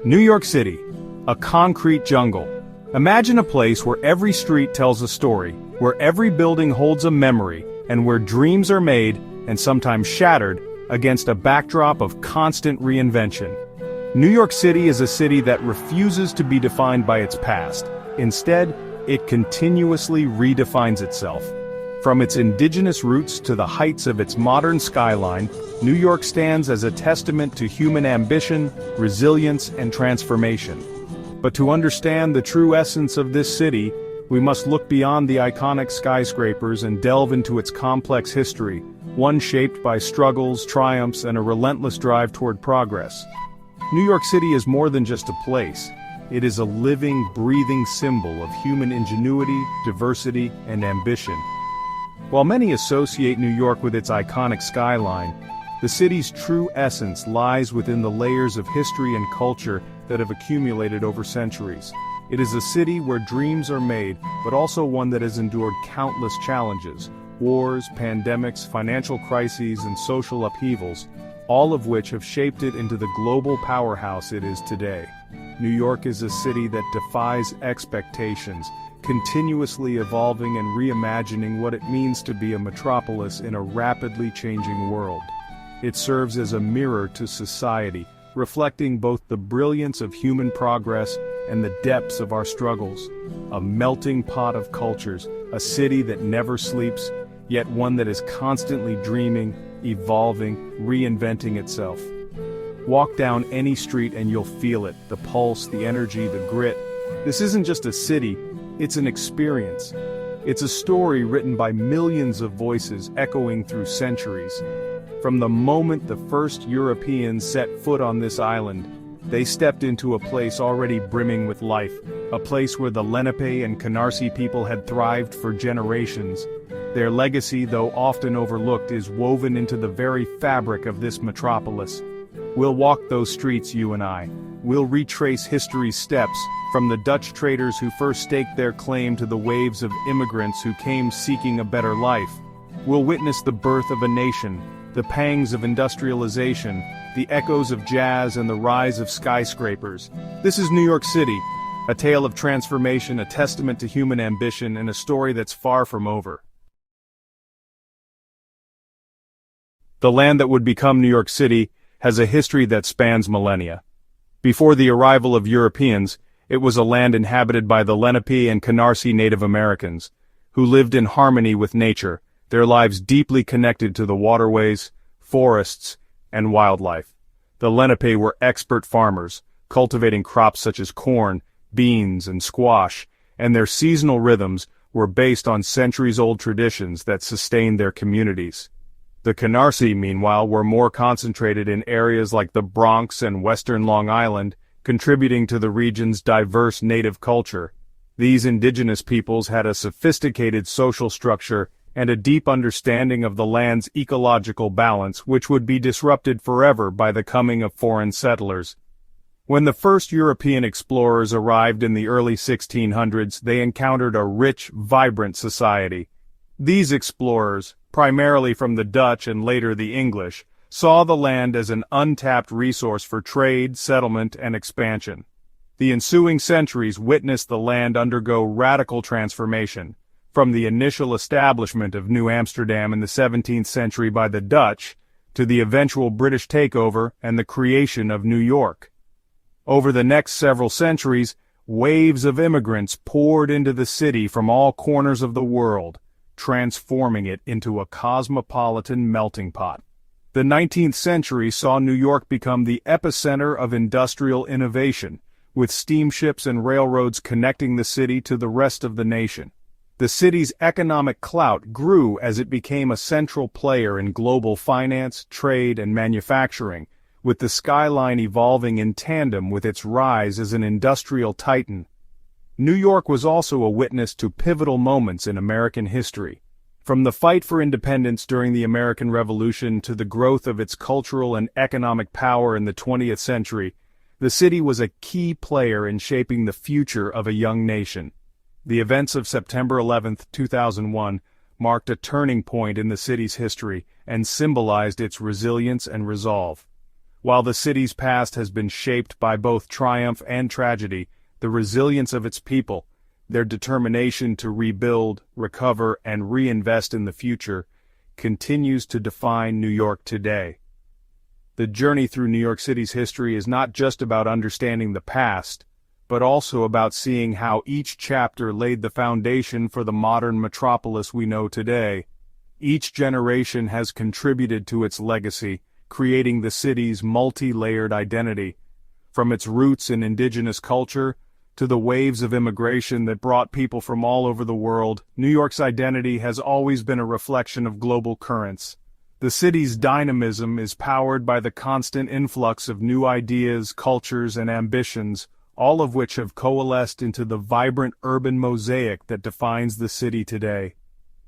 New York City, a concrete jungle. Imagine a place where every street tells a story, where every building holds a memory, and where dreams are made, and sometimes shattered, against a backdrop of constant reinvention. New York City is a city that refuses to be defined by its past. Instead, it continuously redefines itself. From its indigenous roots to the heights of its modern skyline, New York stands as a testament to human ambition, resilience, and transformation. But to understand the true essence of this city, we must look beyond the iconic skyscrapers and delve into its complex history, one shaped by struggles, triumphs, and a relentless drive toward progress. New York City is more than just a place. It is a living, breathing symbol of human ingenuity, diversity, and ambition. While many associate New York with its iconic skyline, the city's true essence lies within the layers of history and culture that have accumulated over centuries. It is a city where dreams are made, but also one that has endured countless challenges: wars, pandemics, financial crises, and social upheavals, all of which have shaped it into the global powerhouse it is today. New York is a city that defies expectations, continuously evolving and reimagining what it means to be a metropolis in a rapidly changing world. It serves as a mirror to society, reflecting both the brilliance of human progress and the depths of our struggles. A melting pot of cultures, a city that never sleeps, yet one that is constantly dreaming, evolving, reinventing itself. Walk down any street and you'll feel it, the pulse, the energy, the grit. This isn't just a city, it's an experience. It's a story written by millions of voices echoing through centuries. From the moment the first Europeans set foot on this island, they stepped into a place already brimming with life, a place where the Lenape and Canarsie people had thrived for generations. Their legacy, though often overlooked, is woven into the very fabric of this metropolis. We'll walk those streets, you and I. We'll retrace history's steps, from the Dutch traders who first staked their claim to the waves of immigrants who came seeking a better life. We'll witness the birth of a nation, the pangs of industrialization, the echoes of jazz, and the rise of skyscrapers. This is New York City, a tale of transformation, a testament to human ambition, and a story that's far from over. The land that would become New York City has a history that spans millennia. Before the arrival of Europeans, it was a land inhabited by the Lenape and Canarsie Native Americans, who lived in harmony with nature, their lives deeply connected to the waterways, forests, and wildlife. The Lenape were expert farmers, cultivating crops such as corn, beans, and squash, and their seasonal rhythms were based on centuries-old traditions that sustained their communities. The Canarsie, meanwhile, were more concentrated in areas like the Bronx and western Long Island, contributing to the region's diverse native culture. These indigenous peoples had a sophisticated social structure and a deep understanding of the land's ecological balance, which would be disrupted forever by the coming of foreign settlers. When the first European explorers arrived in the early 1600s, they encountered a rich, vibrant society. These explorers, primarily from the Dutch and later the English, saw the land as an untapped resource for trade, settlement, and expansion. The ensuing centuries witnessed the land undergo radical transformation, from the initial establishment of New Amsterdam in the 17th century by the Dutch, to the eventual British takeover and the creation of New York. Over the next several centuries, waves of immigrants poured into the city from all corners of the world, transforming it into a cosmopolitan melting pot. The 19th century saw New York become the epicenter of industrial innovation, with steamships and railroads connecting the city to the rest of the nation. The city's economic clout grew as it became a central player in global finance, trade, and manufacturing, with the skyline evolving in tandem with its rise as an industrial titan. New York was also a witness to pivotal moments in American history. From the fight for independence during the American Revolution to the growth of its cultural and economic power in the 20th century, the city was a key player in shaping the future of a young nation. The events of September 11, 2001, marked a turning point in the city's history and symbolized its resilience and resolve. While the city's past has been shaped by both triumph and tragedy, the resilience of its people, their determination to rebuild, recover, and reinvest in the future, continues to define New York today. The journey through New York City's history is not just about understanding the past, but also about seeing how each chapter laid the foundation for the modern metropolis we know today. Each generation has contributed to its legacy, creating the city's multi-layered identity. From its roots in indigenous culture to the waves of immigration that brought people from all over the world, New York's identity has always been a reflection of global currents. The city's dynamism is powered by the constant influx of new ideas, cultures, and ambitions, all of which have coalesced into the vibrant urban mosaic that defines the city today.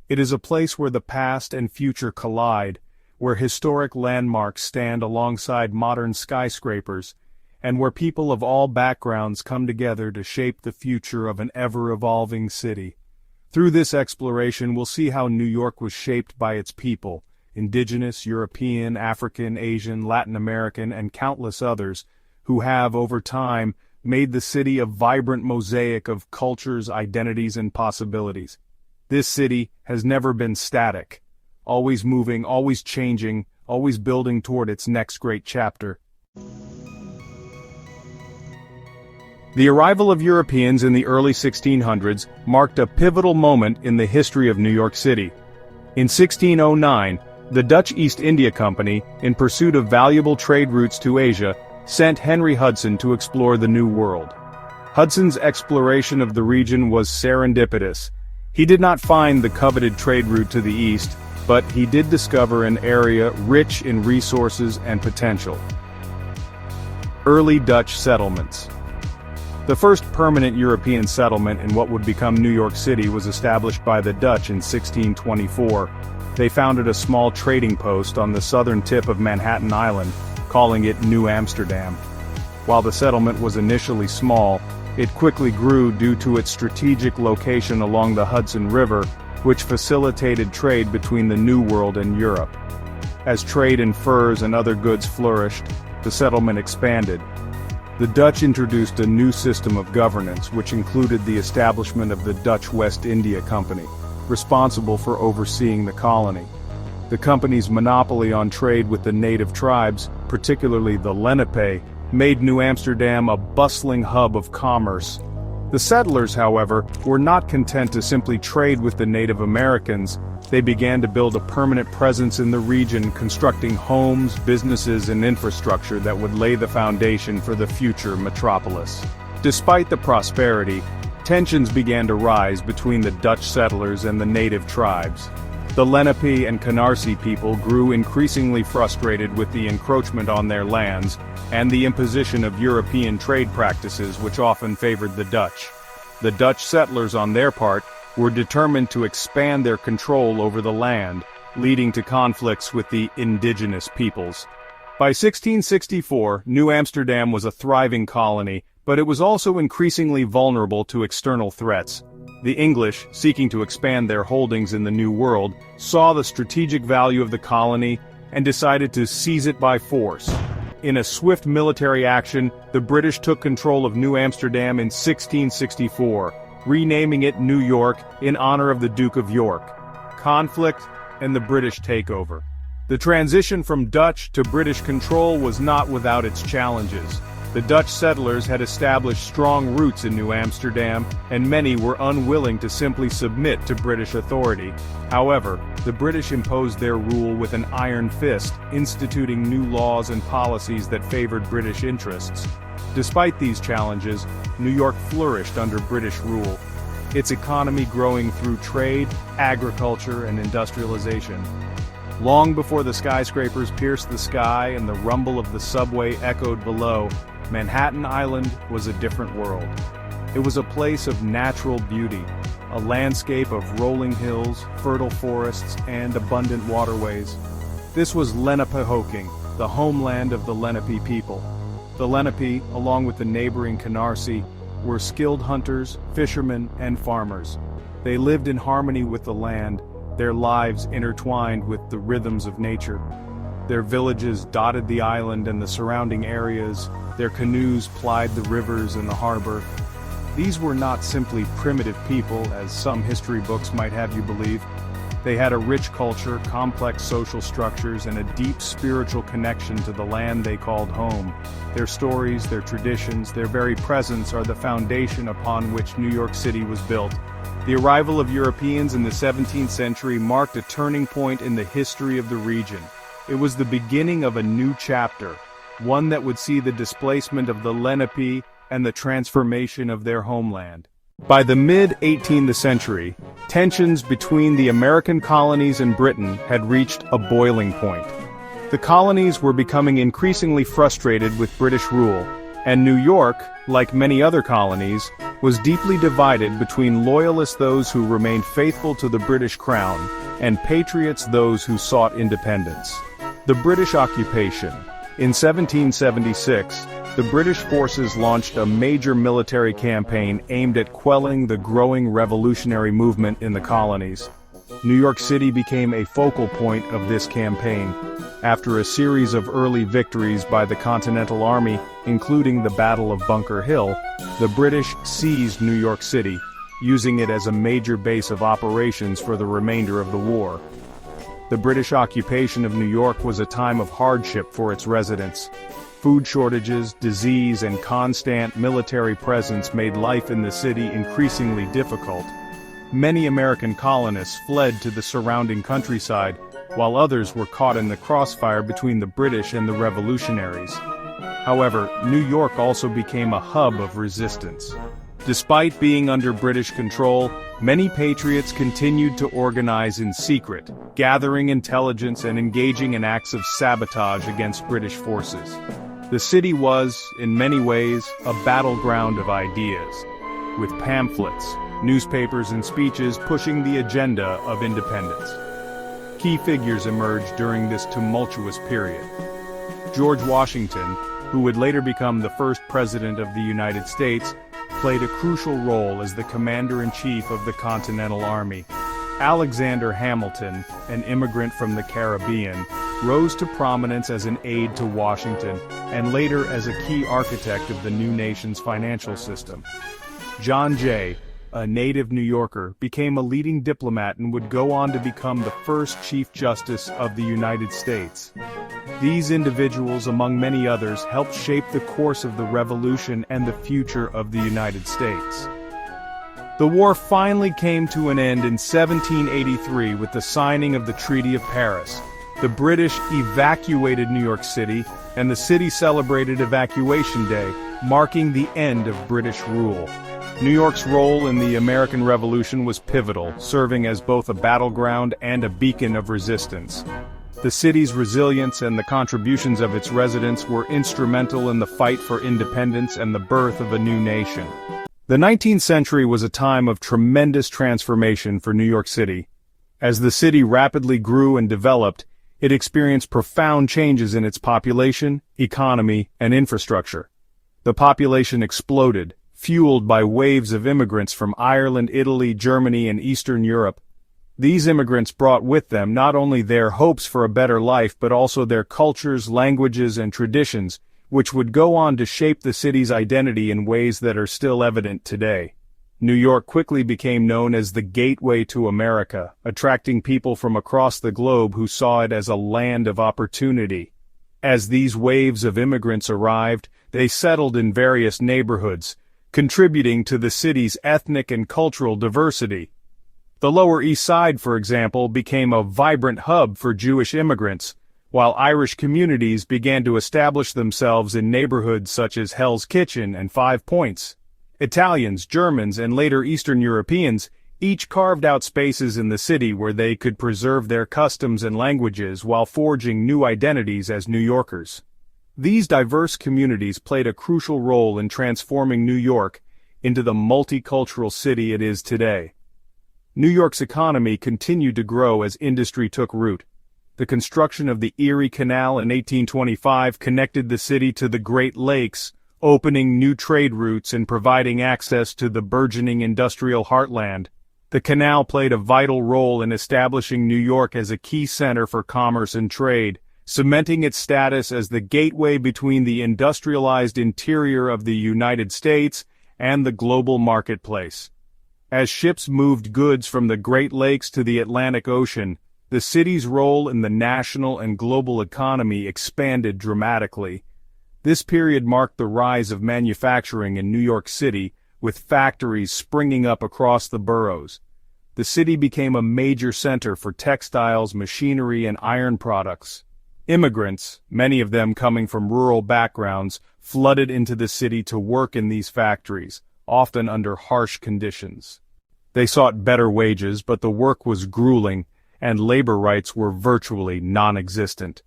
It is a place where the past and future collide, where historic landmarks stand alongside modern skyscrapers, and where people of all backgrounds come together to shape the future of an ever-evolving city. Through this exploration, we'll see how New York was shaped by its people, indigenous, European, African, Asian, Latin American, and countless others, who have, over time, made the city a vibrant mosaic of cultures, identities, and possibilities. This city has never been static, always moving, always changing, always building toward its next great chapter. The arrival of Europeans in the early 1600s marked a pivotal moment in the history of New York City. In 1609, the Dutch East India Company, in pursuit of valuable trade routes to Asia, sent Henry Hudson to explore the New World. Hudson's exploration of the region was serendipitous. He did not find the coveted trade route to the east, but he did discover an area rich in resources and potential. Early Dutch settlements. The first permanent European settlement in what would become New York City was established by the Dutch in 1624. They founded a small trading post on the southern tip of Manhattan Island, calling it New Amsterdam. While the settlement was initially small, it quickly grew due to its strategic location along the Hudson River, which facilitated trade between the New World and Europe. As trade in furs and other goods flourished, the settlement expanded. The Dutch introduced a new system of governance which included the establishment of the Dutch West India Company, responsible for overseeing the colony. The company's monopoly on trade with the native tribes, particularly the Lenape, made New Amsterdam a bustling hub of commerce. The settlers, however, were not content to simply trade with the Native Americans. They began to build a permanent presence in the region, constructing homes, businesses, and infrastructure that would lay the foundation for the future metropolis. Despite the prosperity, tensions began to rise between the Dutch settlers and the native tribes. The Lenape and Canarsie people grew increasingly frustrated with the encroachment on their lands and the imposition of European trade practices which often favored the Dutch. The Dutch settlers, on their part, were determined to expand their control over the land, leading to conflicts with the indigenous peoples. By 1664, New Amsterdam was a thriving colony, but it was also increasingly vulnerable to external threats. The English, seeking to expand their holdings in the New World, saw the strategic value of the colony and decided to seize it by force. In a swift military action, the British took control of New Amsterdam in 1664, renaming it New York in honor of the Duke of York. Conflict and the British takeover. The transition from Dutch to British control was not without its challenges. The Dutch settlers had established strong roots in New Amsterdam, and many were unwilling to simply submit to British authority. However, the British imposed their rule with an iron fist, instituting new laws and policies that favored British interests. Despite these challenges, New York flourished under British rule, its economy growing through trade, agriculture, and industrialization. Long before the skyscrapers pierced the sky and the rumble of the subway echoed below, Manhattan Island was a different world. It was a place of natural beauty, a landscape of rolling hills, fertile forests, and abundant waterways. This was Lenapehoking, the homeland of the Lenape people. The Lenape, along with the neighboring Canarsie, were skilled hunters, fishermen, and farmers. They lived in harmony with the land, their lives intertwined with the rhythms of nature. Their villages dotted the island and the surrounding areas, their canoes plied the rivers and the harbor. These were not simply primitive people, as some history books might have you believe. They had a rich culture, complex social structures, and a deep spiritual connection to the land they called home. Their stories, their traditions, their very presence are the foundation upon which New York City was built. The arrival of Europeans in the 17th century marked a turning point in the history of the region. It was the beginning of a new chapter, one that would see the displacement of the Lenape and the transformation of their homeland. By the mid-18th century, tensions between the American colonies and Britain had reached a boiling point. The colonies were becoming increasingly frustrated with British rule, and New York, like many other colonies, was deeply divided between loyalists, those who remained faithful to the British Crown, and patriots, those who sought independence. The British occupation. In 1776, the British forces launched a major military campaign aimed at quelling the growing revolutionary movement in the colonies. New York City became a focal point of this campaign. After a series of early victories by the Continental Army, including the Battle of Bunker Hill, the British seized New York City, using it as a major base of operations for the remainder of the war. The British occupation of New York was a time of hardship for its residents. Food shortages, disease, and constant military presence made life in the city increasingly difficult. Many American colonists fled to the surrounding countryside, while others were caught in the crossfire between the British and the revolutionaries. However, New York also became a hub of resistance. Despite being under British control, many patriots continued to organize in secret, gathering intelligence and engaging in acts of sabotage against British forces. The city was, in many ways, a battleground of ideas, with pamphlets, newspapers and speeches pushing the agenda of independence. Key figures emerged during this tumultuous period. George Washington, who would later become the first president of the United States, played a crucial role as the commander-in-chief of the Continental Army. Alexander Hamilton, an immigrant from the Caribbean, rose to prominence as an aide to Washington, and later as a key architect of the new nation's financial system. John Jay, a native New Yorker, became a leading diplomat and would go on to become the first Chief Justice of the United States. These individuals, among many others, helped shape the course of the Revolution and the future of the United States. The war finally came to an end in 1783 with the signing of the Treaty of Paris. The British evacuated New York City, and the city celebrated Evacuation Day, marking the end of British rule. New York's role in the American Revolution was pivotal, serving as both a battleground and a beacon of resistance. The city's resilience and the contributions of its residents were instrumental in the fight for independence and the birth of a new nation. The 19th century was a time of tremendous transformation for New York City. As the city rapidly grew and developed, it experienced profound changes in its population, economy, and infrastructure. The population exploded, fueled by waves of immigrants from Ireland, Italy, Germany, and Eastern Europe. These immigrants brought with them not only their hopes for a better life but also their cultures, languages, and traditions, which would go on to shape the city's identity in ways that are still evident today. New York quickly became known as the gateway to America, attracting people from across the globe who saw it as a land of opportunity. As these waves of immigrants arrived, they settled in various neighborhoods, contributing to the city's ethnic and cultural diversity. The Lower East Side, for example, became a vibrant hub for Jewish immigrants, while Irish communities began to establish themselves in neighborhoods such as Hell's Kitchen and Five Points. Italians, Germans, and later Eastern Europeans each carved out spaces in the city where they could preserve their customs and languages while forging new identities as New Yorkers. These diverse communities played a crucial role in transforming New York into the multicultural city it is today. New York's economy continued to grow as industry took root. The construction of the Erie Canal in 1825 connected the city to the Great Lakes, opening new trade routes and providing access to the burgeoning industrial heartland. The canal played a vital role in establishing New York as a key center for commerce and trade, cementing its status as the gateway between the industrialized interior of the United States and the global marketplace. As ships moved goods from the Great Lakes to the Atlantic Ocean, the city's role in the national and global economy expanded dramatically. This period marked the rise of manufacturing in New York City, with factories springing up across the boroughs. The city became a major center for textiles, machinery, and iron products. Immigrants, many of them coming from rural backgrounds, flooded into the city to work in these factories, often under harsh conditions. They sought better wages, but the work was grueling, and labor rights were virtually non-existent.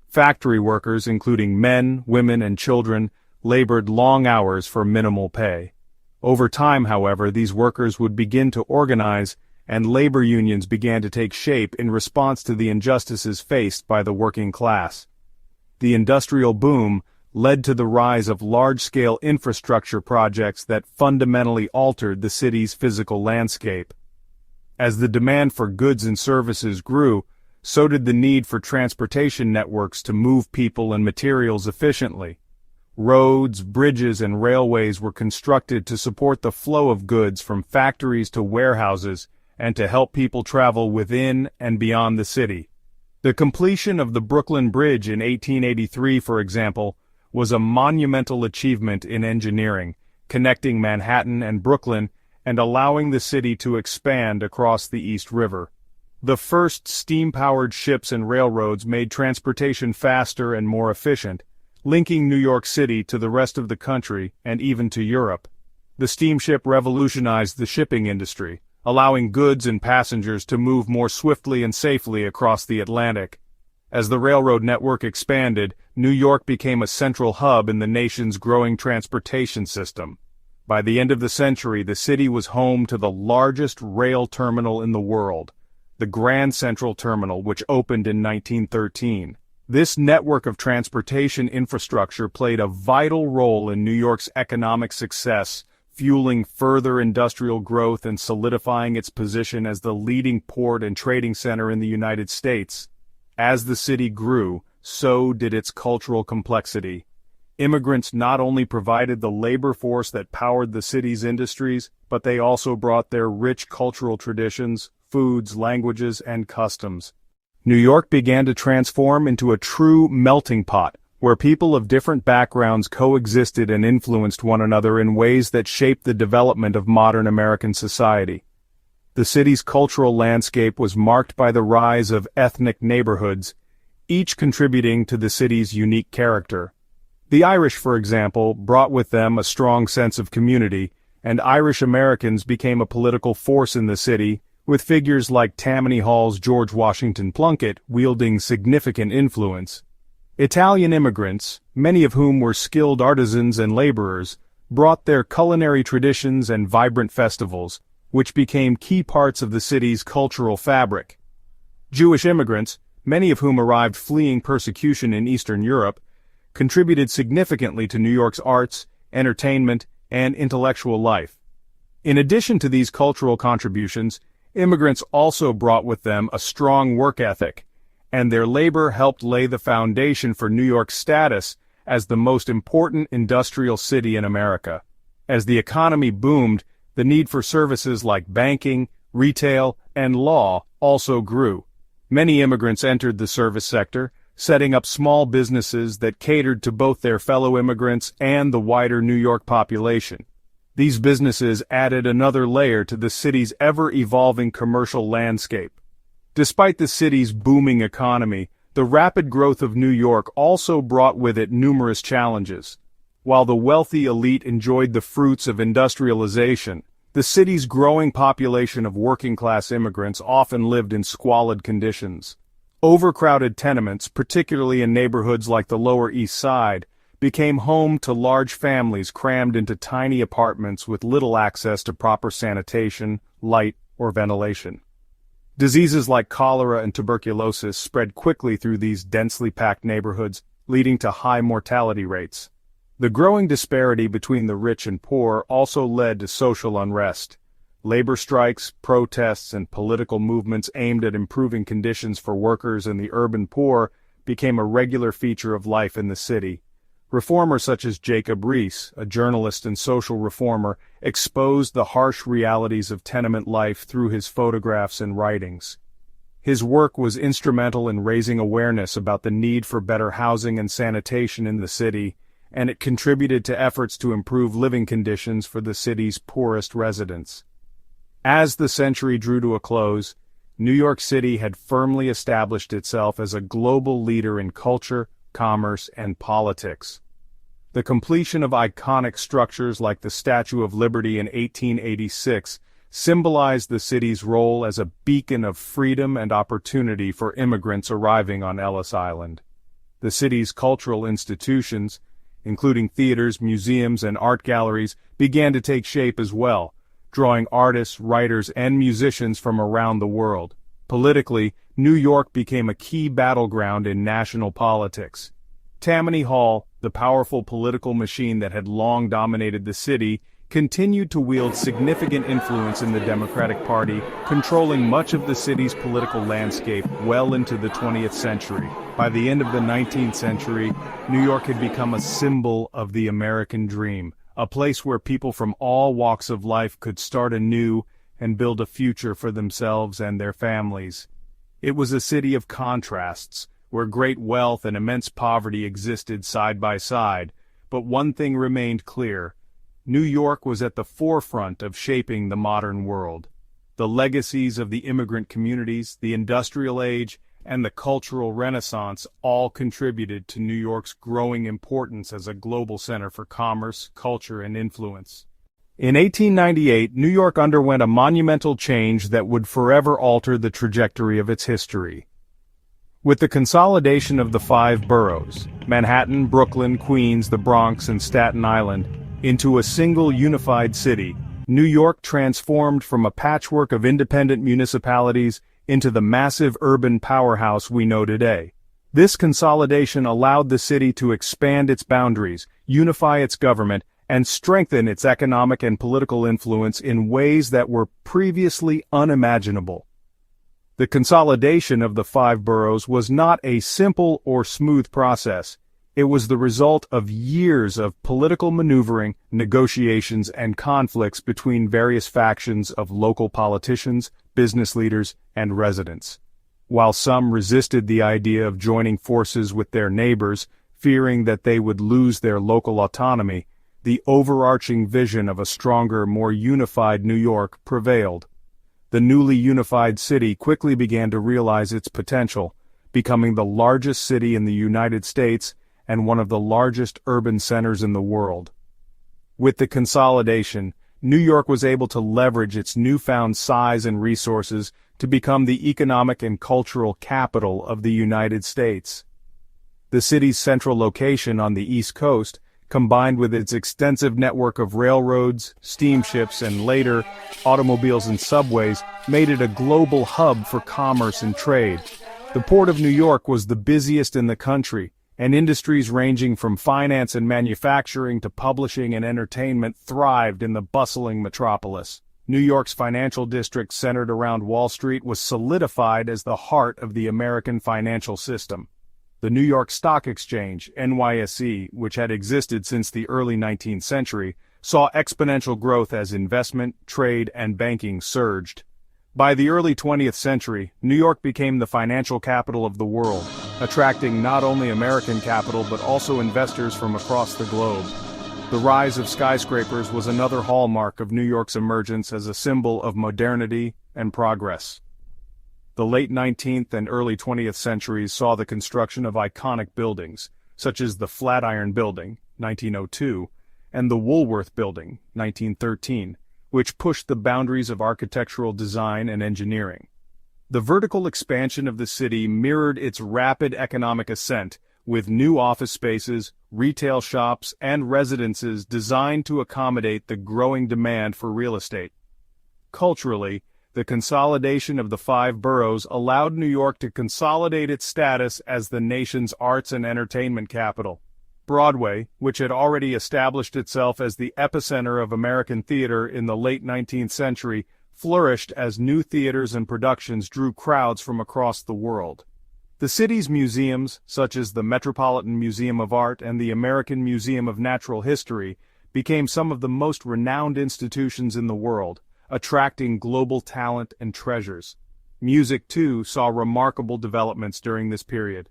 Factory workers, including men, women, and children, labored long hours for minimal pay. Over time, however, these workers would begin to organize, and labor unions began to take shape in response to the injustices faced by the working class. The industrial boom led to the rise of large-scale infrastructure projects that fundamentally altered the city's physical landscape. As the demand for goods and services grew, so did the need for transportation networks to move people and materials efficiently. Roads, bridges, and railways were constructed to support the flow of goods from factories to warehouses and to help people travel within and beyond the city. The completion of the Brooklyn Bridge in 1883, for example, was a monumental achievement in engineering, connecting Manhattan and Brooklyn and allowing the city to expand across the East River. The first steam-powered ships and railroads made transportation faster and more efficient, linking New York City to the rest of the country and even to Europe. The steamship revolutionized the shipping industry, allowing goods and passengers to move more swiftly and safely across the Atlantic. As the railroad network expanded, New York became a central hub in the nation's growing transportation system. By the end of the century, the city was home to the largest rail terminal in the world, the Grand Central Terminal, which opened in 1913. This network of transportation infrastructure played a vital role in New York's economic success, fueling further industrial growth and solidifying its position as the leading port and trading center in the United States. As the city grew, so did its cultural complexity. Immigrants not only provided the labor force that powered the city's industries, but they also brought their rich cultural traditions, foods, languages, and customs. New York began to transform into a true melting pot, where people of different backgrounds coexisted and influenced one another in ways that shaped the development of modern American society. The city's cultural landscape was marked by the rise of ethnic neighborhoods, each contributing to the city's unique character. The Irish, for example, brought with them a strong sense of community, and Irish Americans became a political force in the city, with figures like Tammany Hall's George Washington Plunkett wielding significant influence. Italian immigrants, many of whom were skilled artisans and laborers, brought their culinary traditions and vibrant festivals, which became key parts of the city's cultural fabric. Jewish immigrants, many of whom arrived fleeing persecution in Eastern Europe, contributed significantly to New York's arts, entertainment, and intellectual life. In addition to these cultural contributions, immigrants also brought with them a strong work ethic, and their labor helped lay the foundation for New York's status as the most important industrial city in America. As the economy boomed, the need for services like banking, retail, and law also grew. Many immigrants entered the service sector, setting up small businesses that catered to both their fellow immigrants and the wider New York population. These businesses added another layer to the city's ever-evolving commercial landscape. Despite the city's booming economy, the rapid growth of New York also brought with it numerous challenges. While the wealthy elite enjoyed the fruits of industrialization, the city's growing population of working-class immigrants often lived in squalid conditions. Overcrowded tenements, particularly in neighborhoods like the Lower East Side, became home to large families crammed into tiny apartments with little access to proper sanitation, light, or ventilation. Diseases like cholera and tuberculosis spread quickly through these densely packed neighborhoods, leading to high mortality rates. The growing disparity between the rich and poor also led to social unrest. Labor strikes, protests, and political movements aimed at improving conditions for workers and the urban poor became a regular feature of life in the city. Reformers such as Jacob Riis, a journalist and social reformer, exposed the harsh realities of tenement life through his photographs and writings. His work was instrumental in raising awareness about the need for better housing and sanitation in the city, and it contributed to efforts to improve living conditions for the city's poorest residents. As the century drew to a close, New York City had firmly established itself as a global leader in culture, commerce, and politics. The completion of iconic structures like the Statue of Liberty in 1886 symbolized the city's role as a beacon of freedom and opportunity for immigrants arriving on Ellis Island. The city's cultural institutions, including theaters, museums, and art galleries, began to take shape as well, drawing artists, writers, and musicians from around the world. Politically, New York became a key battleground in national politics. Tammany Hall, the powerful political machine that had long dominated the city, continued to wield significant influence in the Democratic Party, controlling much of the city's political landscape well into the 20th century. By the end of the 19th century, New York had become a symbol of the American dream, a place where people from all walks of life could start anew and build a future for themselves and their families. It was a city of contrasts, where great wealth and immense poverty existed side by side, but one thing remained clear: New York was at the forefront of shaping the modern world. The legacies of the immigrant communities, the industrial age, and the cultural renaissance all contributed to New York's growing importance as a global center for commerce, culture, and influence. In 1898, New York underwent a monumental change that would forever alter the trajectory of its history. With the consolidation of the 5 boroughs, Manhattan, Brooklyn, Queens, the Bronx, and Staten Island, into a single unified city, New York transformed from a patchwork of independent municipalities into the massive urban powerhouse we know today. This consolidation allowed the city to expand its boundaries, unify its government, and strengthen its economic and political influence in ways that were previously unimaginable. The consolidation of the 5 boroughs was not a simple or smooth process. It was the result of years of political maneuvering, negotiations, and conflicts between various factions of local politicians, business leaders, and residents. While some resisted the idea of joining forces with their neighbors, fearing that they would lose their local autonomy, the overarching vision of a stronger, more unified New York prevailed. The newly unified city quickly began to realize its potential, becoming the largest city in the United States and one of the largest urban centers in the world. With the consolidation, New York was able to leverage its newfound size and resources to become the economic and cultural capital of the United States. The city's central location on the East Coast, combined with its extensive network of railroads, steamships, and later, automobiles and subways, made it a global hub for commerce and trade. The Port of New York was the busiest in the country, and industries ranging from finance and manufacturing to publishing and entertainment thrived in the bustling metropolis. New York's financial district centered around Wall Street was solidified as the heart of the American financial system. The New York Stock Exchange, NYC, which had existed since the early 19th century, saw exponential growth as investment, trade, and banking surged. By the early 20th century, New York became the financial capital of the world, attracting not only American capital but also investors from across the globe. The rise of skyscrapers was another hallmark of New York's emergence as a symbol of modernity and progress. The late 19th and early 20th centuries saw the construction of iconic buildings, such as the Flatiron Building, 1902, and the Woolworth Building, 1913, which pushed the boundaries of architectural design and engineering. The vertical expansion of the city mirrored its rapid economic ascent, with new office spaces, retail shops, and residences designed to accommodate the growing demand for real estate. Culturally, the consolidation of the 5 boroughs allowed New York to consolidate its status as the nation's arts and entertainment capital. Broadway, which had already established itself as the epicenter of American theater in the late 19th century, flourished as new theaters and productions drew crowds from across the world. The city's museums, such as the Metropolitan Museum of Art and the American Museum of Natural History, became some of the most renowned institutions in the world, attracting global talent and treasures. Music, too, saw remarkable developments during this period.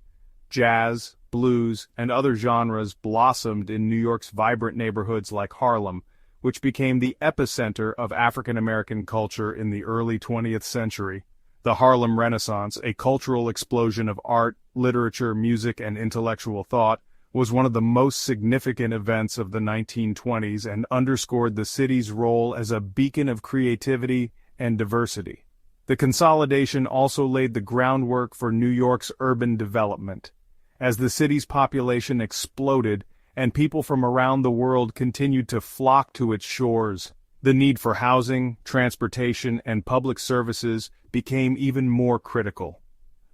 Jazz, blues, and other genres blossomed in New York's vibrant neighborhoods like Harlem, which became the epicenter of African American culture in the early 20th century. The Harlem Renaissance, a cultural explosion of art, literature, music, and intellectual thought, was one of the most significant events of the 1920s and underscored the city's role as a beacon of creativity and diversity. The consolidation also laid the groundwork for New York's urban development. As the city's population exploded and people from around the world continued to flock to its shores, the need for housing, transportation, and public services became even more critical.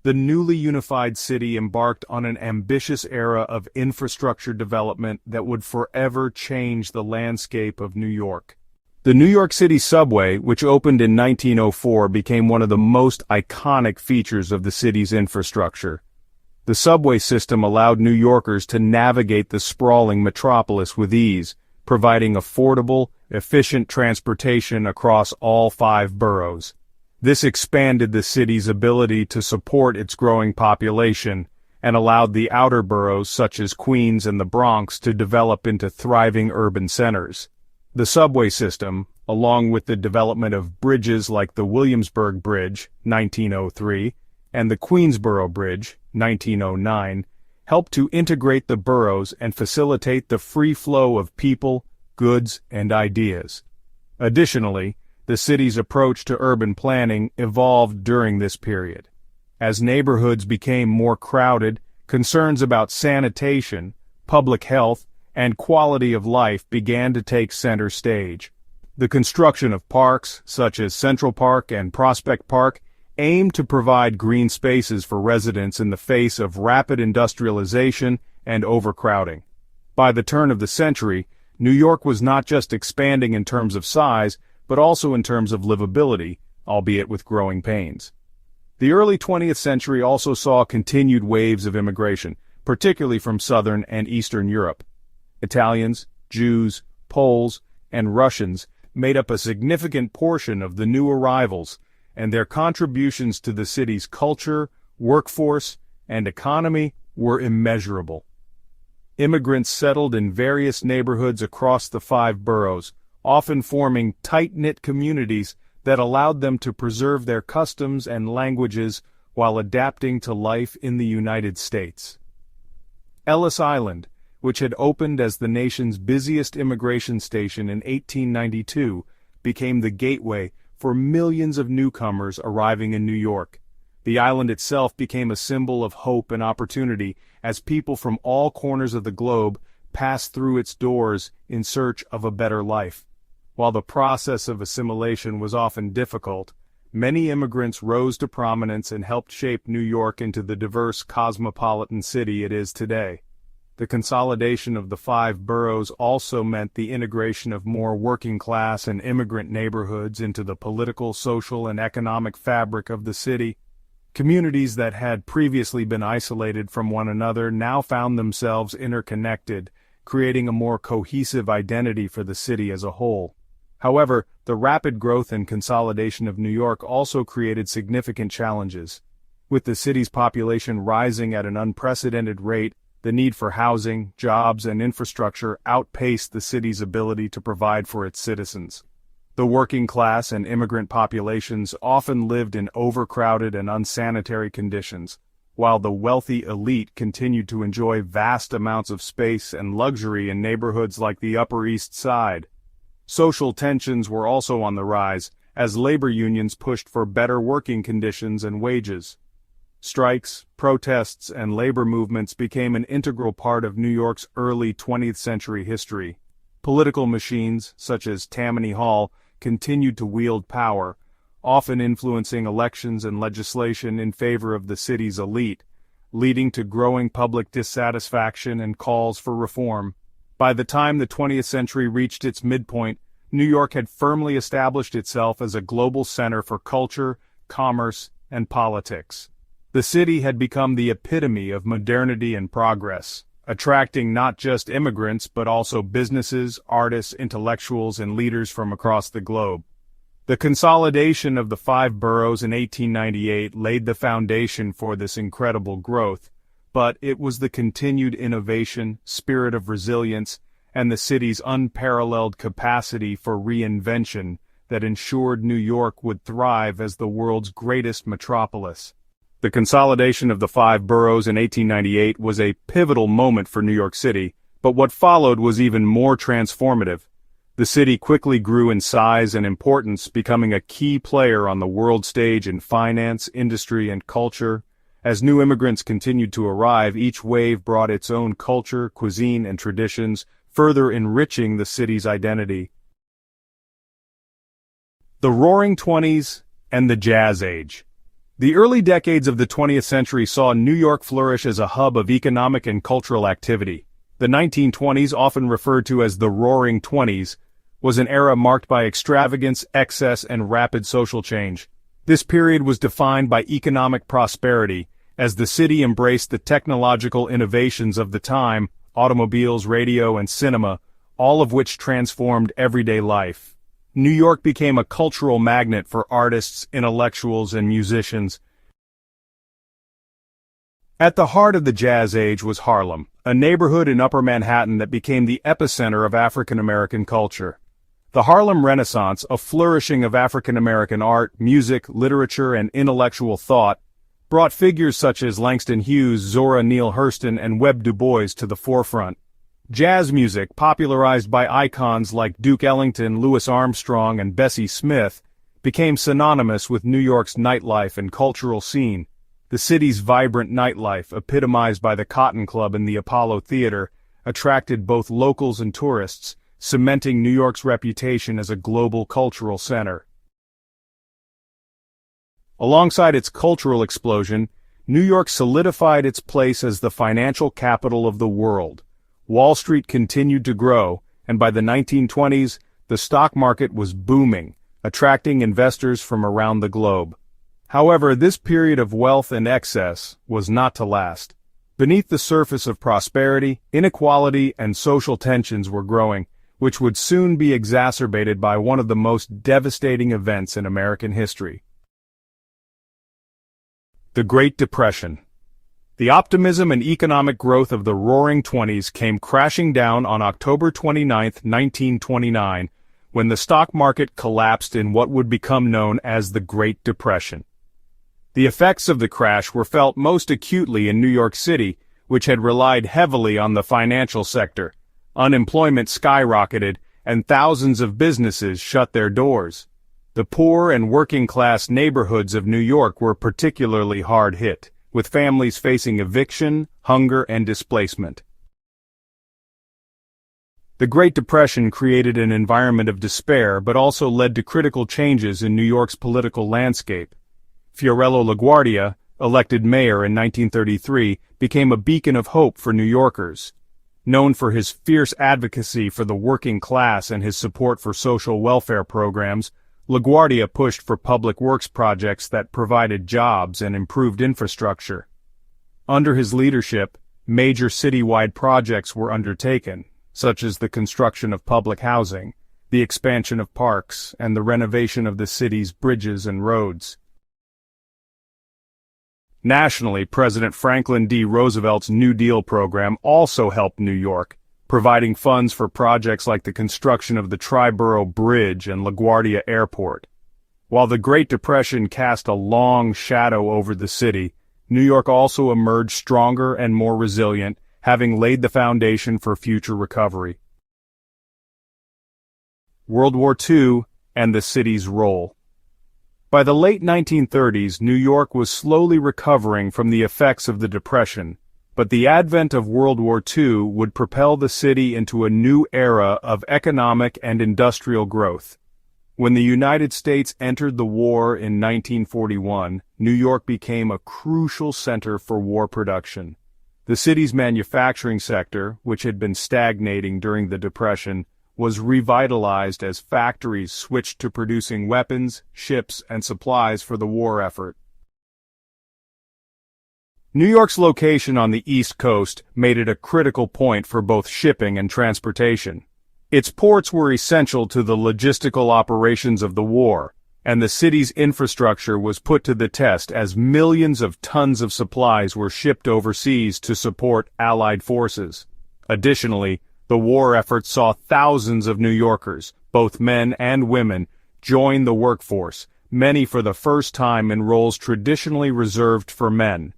The newly unified city embarked on an ambitious era of infrastructure development that would forever change the landscape of New York. The New York City subway, which opened in 1904, became one of the most iconic features of the city's infrastructure. The subway system allowed New Yorkers to navigate the sprawling metropolis with ease, providing affordable, efficient transportation across all 5 boroughs. This expanded the city's ability to support its growing population and allowed the outer boroughs such as Queens and the Bronx to develop into thriving urban centers. The subway system, along with the development of bridges like the Williamsburg Bridge, 1903, and the Queensboro Bridge, 1909, helped to integrate the boroughs and facilitate the free flow of people, goods, and ideas. Additionally, the city's approach to urban planning evolved during this period. As neighborhoods became more crowded, concerns about sanitation, public health, and quality of life began to take center stage. The construction of parks, such as Central Park and Prospect Park, aimed to provide green spaces for residents in the face of rapid industrialization and overcrowding. By the turn of the century, New York was not just expanding in terms of size, but also in terms of livability, albeit with growing pains. The early 20th century also saw continued waves of immigration, particularly from Southern and Eastern Europe. Italians, Jews, Poles, and Russians made up a significant portion of the new arrivals, and their contributions to the city's culture, workforce, and economy were immeasurable. Immigrants settled in various neighborhoods across the 5 boroughs, often forming tight-knit communities that allowed them to preserve their customs and languages while adapting to life in the United States. Ellis Island, which had opened as the nation's busiest immigration station in 1892, became the gateway for millions of newcomers arriving in New York. The island itself became a symbol of hope and opportunity as people from all corners of the globe passed through its doors in search of a better life. While the process of assimilation was often difficult, many immigrants rose to prominence and helped shape New York into the diverse cosmopolitan city it is today. The consolidation of the 5 boroughs also meant the integration of more working-class and immigrant neighborhoods into the political, social, and economic fabric of the city. Communities that had previously been isolated from one another now found themselves interconnected, creating a more cohesive identity for the city as a whole. However, the rapid growth and consolidation of New York also created significant challenges. With the city's population rising at an unprecedented rate, the need for housing, jobs, and infrastructure outpaced the city's ability to provide for its citizens. The working class and immigrant populations often lived in overcrowded and unsanitary conditions, while the wealthy elite continued to enjoy vast amounts of space and luxury in neighborhoods like the Upper East Side. Social tensions were also on the rise, as labor unions pushed for better working conditions and wages. Strikes, protests, and labor movements became an integral part of New York's early 20th century history. Political machines, such as Tammany Hall, continued to wield power, often influencing elections and legislation in favor of the city's elite, leading to growing public dissatisfaction and calls for reform. By the time the 20th century reached its midpoint, New York had firmly established itself as a global center for culture, commerce, and politics. The city had become the epitome of modernity and progress, attracting not just immigrants but also businesses, artists, intellectuals, and leaders from across the globe. The consolidation of the 5 boroughs in 1898 laid the foundation for this incredible growth, but it was the continued innovation, spirit of resilience, and the city's unparalleled capacity for reinvention that ensured New York would thrive as the world's greatest metropolis. The consolidation of the 5 boroughs in 1898 was a pivotal moment for New York City, but what followed was even more transformative. The city quickly grew in size and importance, becoming a key player on the world stage in finance, industry, and culture. As new immigrants continued to arrive, each wave brought its own culture, cuisine, and traditions, further enriching the city's identity. The Roaring Twenties and the Jazz Age. The early decades of the 20th century saw New York flourish as a hub of economic and cultural activity. The 1920s, often referred to as the Roaring Twenties, was an era marked by extravagance, excess, and rapid social change. This period was defined by economic prosperity, as the city embraced the technological innovations of the time, automobiles, radio, and cinema, all of which transformed everyday life. New York became a cultural magnet for artists, intellectuals, and musicians. At the heart of the Jazz Age was Harlem, a neighborhood in Upper Manhattan that became the epicenter of African American culture. The Harlem Renaissance, a flourishing of African American art, music, literature, and intellectual thought, brought figures such as Langston Hughes, Zora Neale Hurston, and Webb Du Bois to the forefront. Jazz music, popularized by icons like Duke Ellington, Louis Armstrong, and Bessie Smith, became synonymous with New York's nightlife and cultural scene. The city's vibrant nightlife, epitomized by the Cotton Club and the Apollo Theater, attracted both locals and tourists, cementing New York's reputation as a global cultural center. Alongside its cultural explosion, New York solidified its place as the financial capital of the world. Wall Street continued to grow, and by the 1920s, the stock market was booming, attracting investors from around the globe. However, this period of wealth and excess was not to last. Beneath the surface of prosperity, inequality and social tensions were growing, which would soon be exacerbated by one of the most devastating events in American history. The Great Depression. The optimism and economic growth of the Roaring Twenties came crashing down on October 29, 1929, when the stock market collapsed in what would become known as the Great Depression. The effects of the crash were felt most acutely in New York City, which had relied heavily on the financial sector. Unemployment skyrocketed, and thousands of businesses shut their doors. The poor and working-class neighborhoods of New York were particularly hard hit, with families facing eviction, hunger, and displacement. The Great Depression created an environment of despair but also led to critical changes in New York's political landscape. Fiorello LaGuardia, elected mayor in 1933, became a beacon of hope for New Yorkers. Known for his fierce advocacy for the working class and his support for social welfare programs, LaGuardia pushed for public works projects that provided jobs and improved infrastructure. Under his leadership, major citywide projects were undertaken, such as the construction of public housing, the expansion of parks, and the renovation of the city's bridges and roads. Nationally, President Franklin D. Roosevelt's New Deal program also helped New York, providing funds for projects like the construction of the Triborough Bridge and LaGuardia Airport. While the Great Depression cast a long shadow over the city, New York also emerged stronger and more resilient, having laid the foundation for future recovery. World War II and the city's role. By the late 1930s, New York was slowly recovering from the effects of the Depression, but the advent of World War II would propel the city into a new era of economic and industrial growth. When the United States entered the war in 1941, New York became a crucial center for war production. The city's manufacturing sector, which had been stagnating during the Depression, was revitalized as factories switched to producing weapons, ships, and supplies for the war effort. New York's location on the East Coast made it a critical point for both shipping and transportation. Its ports were essential to the logistical operations of the war, and the city's infrastructure was put to the test as millions of tons of supplies were shipped overseas to support Allied forces. Additionally, the war effort saw thousands of New Yorkers, both men and women, join the workforce, many for the first time in roles traditionally reserved for men.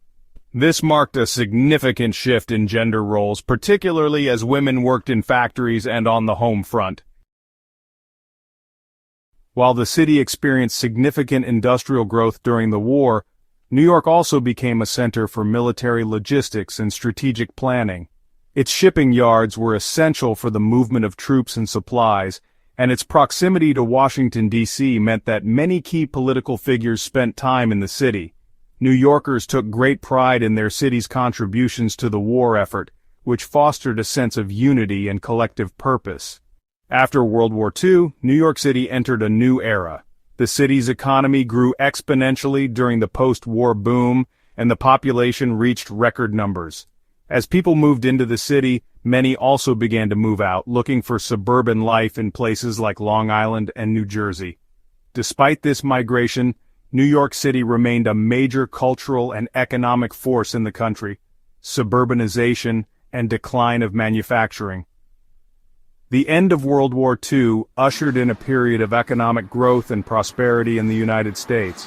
This marked a significant shift in gender roles, particularly as women worked in factories and on the home front. While the city experienced significant industrial growth during the war, New York also became a center for military logistics and strategic planning. Its shipping yards were essential for the movement of troops and supplies, and its proximity to Washington, D.C. meant that many key political figures spent time in the city. New Yorkers took great pride in their city's contributions to the war effort, which fostered a sense of unity and collective purpose. After World War II, New York City entered a new era. The city's economy grew exponentially during the post-war boom, and the population reached record numbers. As people moved into the city, many also began to move out, looking for suburban life in places like Long Island and New Jersey. Despite this migration, New York City remained a major cultural and economic force in the country. Suburbanization and decline of manufacturing. The end of World War II ushered in a period of economic growth and prosperity in the United States.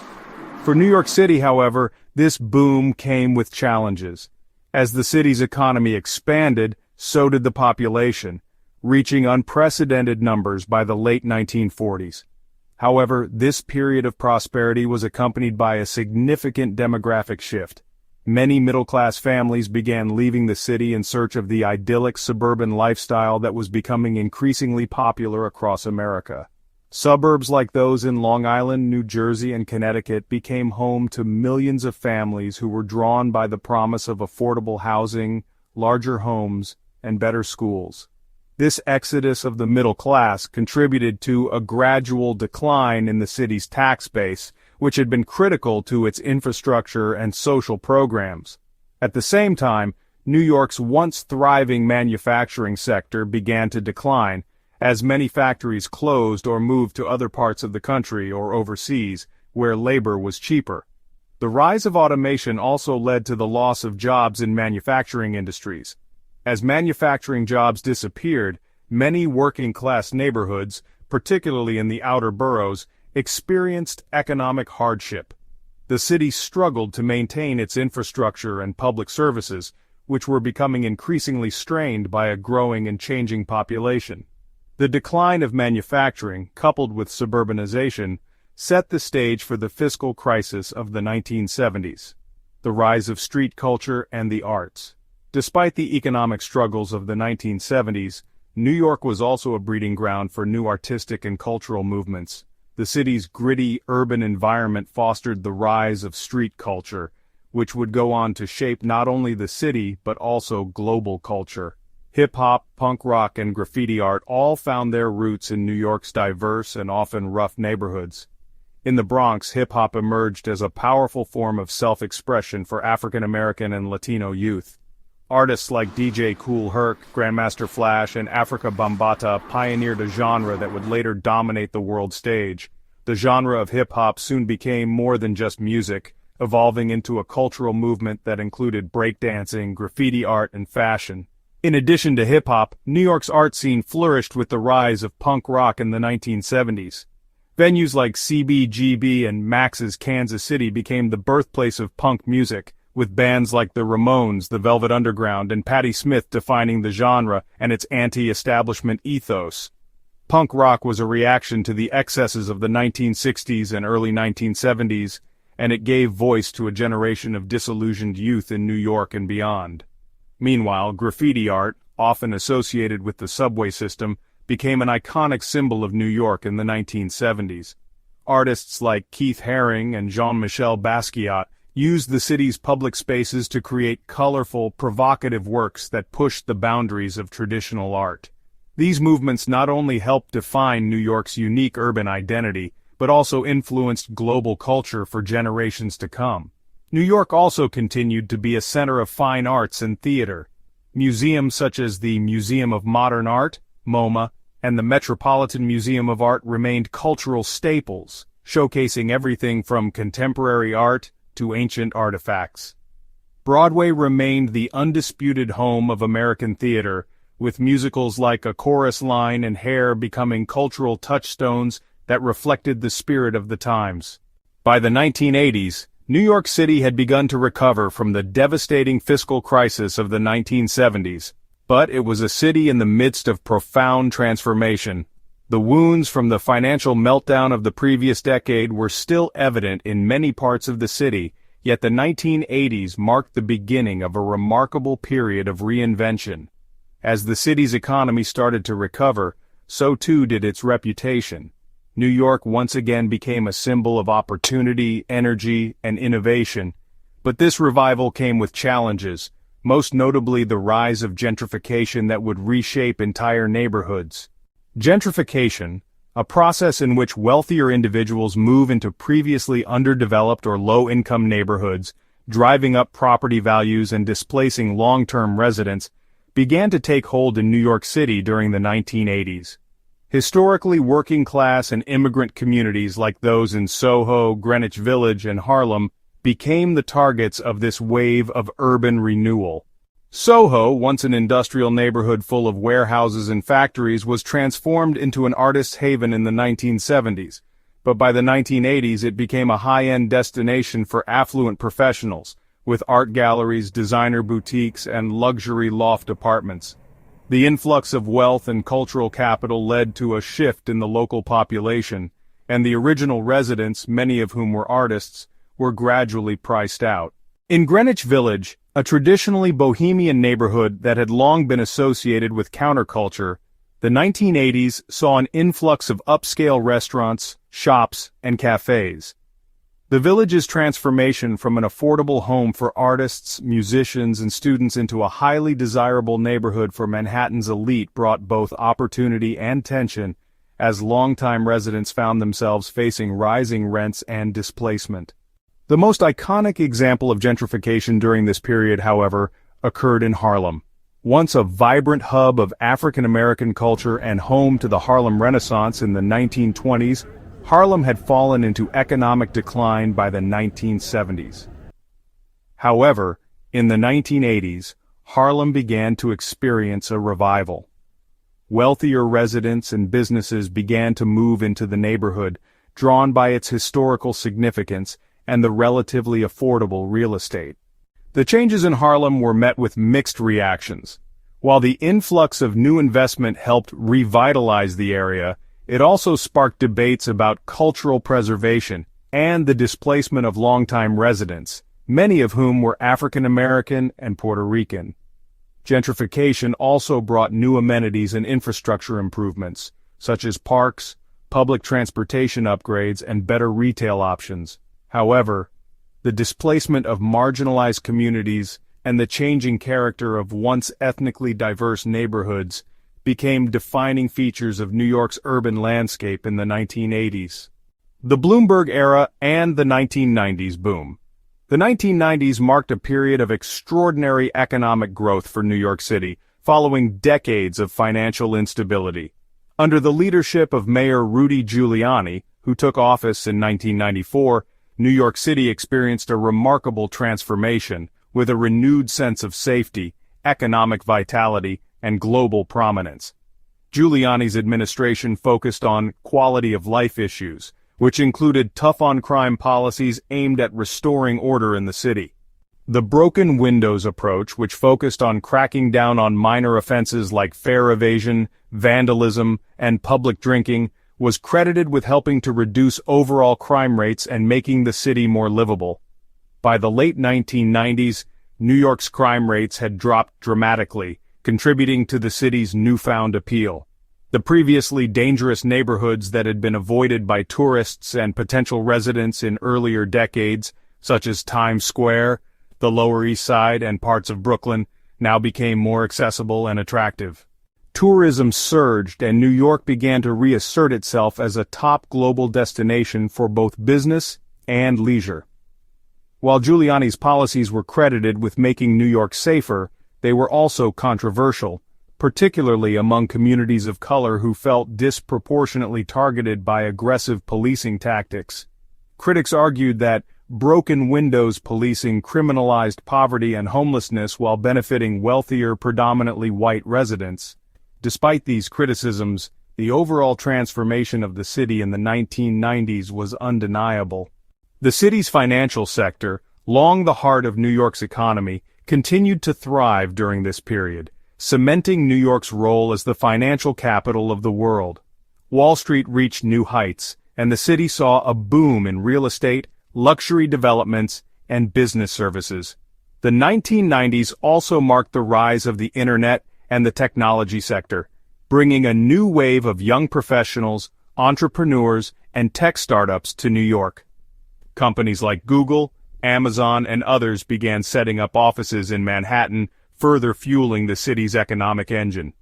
For New York City, however, this boom came with challenges. As the city's economy expanded, so did the population, reaching unprecedented numbers by the late 1940s. However, this period of prosperity was accompanied by a significant demographic shift. Many middle-class families began leaving the city in search of the idyllic suburban lifestyle that was becoming increasingly popular across America. Suburbs like those in Long Island, New Jersey, and Connecticut became home to millions of families who were drawn by the promise of affordable housing, larger homes, and better schools. This exodus of the middle class contributed to a gradual decline in the city's tax base, which had been critical to its infrastructure and social programs. At the same time, New York's once thriving manufacturing sector began to decline, as many factories closed or moved to other parts of the country or overseas, where labor was cheaper. The rise of automation also led to the loss of jobs in manufacturing industries. As manufacturing jobs disappeared, many working-class neighborhoods, particularly in the outer boroughs, experienced economic hardship. The city struggled to maintain its infrastructure and public services, which were becoming increasingly strained by a growing and changing population. The decline of manufacturing, coupled with suburbanization, set the stage for the fiscal crisis of the 1970s. The rise of street culture and the arts. Despite the economic struggles of the 1970s, New York was also a breeding ground for new artistic and cultural movements. The city's gritty urban environment fostered the rise of street culture, which would go on to shape not only the city but also global culture. Hip-hop, punk rock, and graffiti art all found their roots in New York's diverse and often rough neighborhoods. In the Bronx, hip-hop emerged as a powerful form of self-expression for African American and Latino youth. Artists like DJ Kool Herc, Grandmaster Flash, and Africa Bambaataa pioneered a genre that would later dominate the world stage. The genre of hip-hop soon became more than just music, evolving into a cultural movement that included breakdancing, graffiti art, and fashion. In addition to hip-hop, New York's art scene flourished with the rise of punk rock in the 1970s. Venues like CBGB and Max's Kansas City became the birthplace of punk music, with bands like the Ramones, the Velvet Underground, and Patti Smith defining the genre and its anti-establishment ethos. Punk rock was a reaction to the excesses of the 1960s and early 1970s, and it gave voice to a generation of disillusioned youth in New York and beyond. Meanwhile, graffiti art, often associated with the subway system, became an iconic symbol of New York in the 1970s. Artists like Keith Haring and Jean-Michel Basquiat used the city's public spaces to create colorful, provocative works that pushed the boundaries of traditional art. These movements not only helped define New York's unique urban identity, but also influenced global culture for generations to come. New York also continued to be a center of fine arts and theater. Museums such as the Museum of Modern Art, MoMA, and the Metropolitan Museum of Art remained cultural staples, showcasing everything from contemporary art to ancient artifacts. Broadway remained the undisputed home of American theater, with musicals like A Chorus Line and Hair becoming cultural touchstones that reflected the spirit of the times. By the 1980s, New York City had begun to recover from the devastating fiscal crisis of the 1970s, but it was a city in the midst of profound transformation. The wounds from the financial meltdown of the previous decade were still evident in many parts of the city, yet the 1980s marked the beginning of a remarkable period of reinvention. As the city's economy started to recover, so too did its reputation. New York once again became a symbol of opportunity, energy, and innovation. But this revival came with challenges, most notably the rise of gentrification that would reshape entire neighborhoods. Gentrification, a process in which wealthier individuals move into previously underdeveloped or low-income neighborhoods, driving up property values and displacing long-term residents, began to take hold in New York City during the 1980s. Historically working-class and immigrant communities like those in Soho, Greenwich Village, and Harlem became the targets of this wave of urban renewal. Soho, once an industrial neighborhood full of warehouses and factories, was transformed into an artist's haven in the 1970s, but by the 1980s it became a high-end destination for affluent professionals, with art galleries, designer boutiques, and luxury loft apartments. The influx of wealth and cultural capital led to a shift in the local population, and the original residents, many of whom were artists, were gradually priced out. In Greenwich Village, a traditionally bohemian neighborhood that had long been associated with counterculture, the 1980s saw an influx of upscale restaurants, shops, and cafes. The village's transformation from an affordable home for artists, musicians, and students into a highly desirable neighborhood for Manhattan's elite brought both opportunity and tension, as longtime residents found themselves facing rising rents and displacement. The most iconic example of gentrification during this period, however, occurred in Harlem. Once a vibrant hub of African American culture and home to the Harlem Renaissance in the 1920s, Harlem had fallen into economic decline by the 1970s. However, in the 1980s, Harlem began to experience a revival. Wealthier residents and businesses began to move into the neighborhood, drawn by its historical significance and the relatively affordable real estate. The changes in Harlem were met with mixed reactions. While the influx of new investment helped revitalize the area, it also sparked debates about cultural preservation and the displacement of longtime residents, many of whom were African American and Puerto Rican. Gentrification also brought new amenities and infrastructure improvements, such as parks, public transportation upgrades, and better retail options. However, the displacement of marginalized communities and the changing character of once ethnically diverse neighborhoods became defining features of New York's urban landscape in the 1980s. The Bloomberg era and the 1990s boom. The 1990s marked a period of extraordinary economic growth for New York City, following decades of financial instability. Under the leadership of Mayor Rudy Giuliani, who took office in 1994, New York City experienced a remarkable transformation, with a renewed sense of safety, economic vitality, and global prominence. Giuliani's administration focused on quality-of-life issues, which included tough-on-crime policies aimed at restoring order in the city. The broken windows approach, which focused on cracking down on minor offenses like fare evasion, vandalism, and public drinking, was credited with helping to reduce overall crime rates and making the city more livable. By the late 1990s, New York's crime rates had dropped dramatically, contributing to the city's newfound appeal. The previously dangerous neighborhoods that had been avoided by tourists and potential residents in earlier decades, such as Times Square, the Lower East Side, and parts of Brooklyn, now became more accessible and attractive. Tourism surged, and New York began to reassert itself as a top global destination for both business and leisure. While Giuliani's policies were credited with making New York safer, they were also controversial, particularly among communities of color who felt disproportionately targeted by aggressive policing tactics. Critics argued that broken windows policing criminalized poverty and homelessness while benefiting wealthier, predominantly white residents. Despite these criticisms, the overall transformation of the city in the 1990s was undeniable. The city's financial sector, long the heart of New York's economy, continued to thrive during this period, cementing New York's role as the financial capital of the world. Wall Street reached new heights, and the city saw a boom in real estate, luxury developments, and business services. The 1990s also marked the rise of the internet and the technology sector, bringing a new wave of young professionals, entrepreneurs, and tech startups to New York. Companies like Google, Amazon, and others began setting up offices in Manhattan, further fueling the city's economic engine.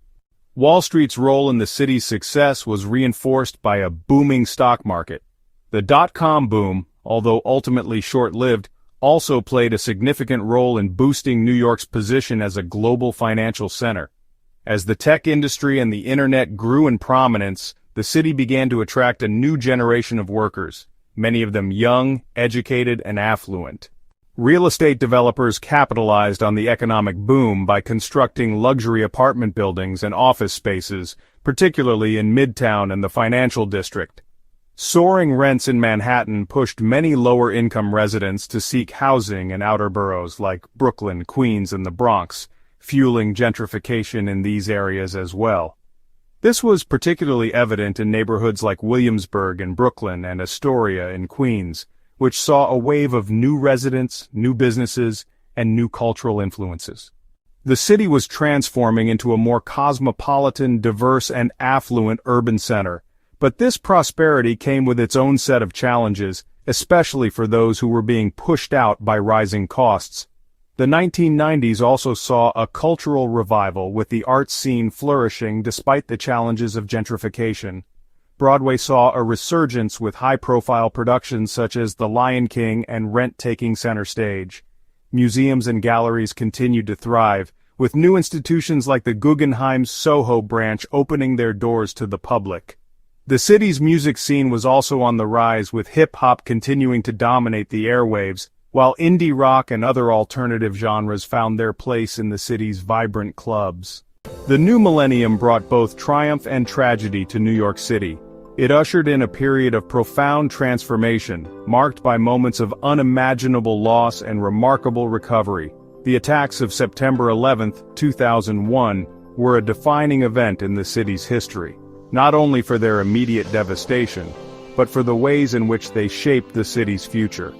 Wall Street's role in the city's success was reinforced by a booming stock market. The dot-com boom, although ultimately short-lived, also played a significant role in boosting New York's position as a global financial center. As the tech industry and the internet grew in prominence, the city began to attract a new generation of workers, many of them young, educated, and affluent. Real estate developers capitalized on the economic boom by constructing luxury apartment buildings and office spaces, particularly in Midtown and the financial district. Soaring rents in Manhattan pushed many lower-income residents to seek housing in outer boroughs like Brooklyn, Queens, and the Bronx, fueling gentrification in these areas as well. This was particularly evident in neighborhoods like Williamsburg in Brooklyn and Astoria in Queens, which saw a wave of new residents, new businesses, and new cultural influences. The city was transforming into a more cosmopolitan, diverse, and affluent urban center, but this prosperity came with its own set of challenges, especially for those who were being pushed out by rising costs. The 1990s also saw a cultural revival with the art scene flourishing despite the challenges of gentrification. Broadway saw a resurgence with high-profile productions such as The Lion King and Rent taking center stage. Museums and galleries continued to thrive, with new institutions like the Guggenheim's Soho branch opening their doors to the public. The city's music scene was also on the rise, with hip-hop continuing to dominate the airwaves, while indie rock and other alternative genres found their place in the city's vibrant clubs. The new millennium brought both triumph and tragedy to New York City. It ushered in a period of profound transformation, marked by moments of unimaginable loss and remarkable recovery. The attacks of September 11, 2001, were a defining event in the city's history, not only for their immediate devastation, but for the ways in which they shaped the city's future.